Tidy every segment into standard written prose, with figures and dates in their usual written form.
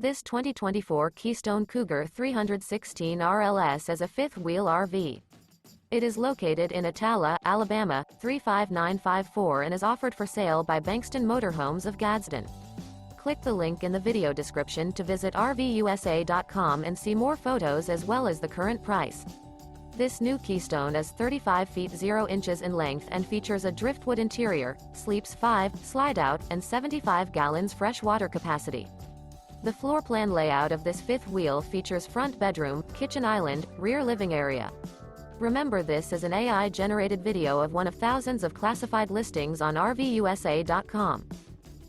This 2024 Keystone Cougar 316 RLS is a fifth-wheel RV. It is located in Attalla, Alabama, 35954 and is offered for sale by Bankston Motorhomes of Gadsden. Click the link in the video description to visit RVUSA.com and see more photos as well as the current price. This new Keystone is 35 feet 0 inches in length and features a driftwood interior, sleeps 5, Slideout, and 75 gallons fresh water capacity. The floor plan layout of this fifth wheel features front bedroom, kitchen island, rear living area. Remember, this is an AI-generated video of one of thousands of classified listings on RVUSA.com.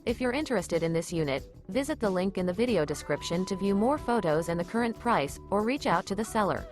If you're interested in this unit, visit the link in the video description to view more photos and the current price, or reach out to the seller.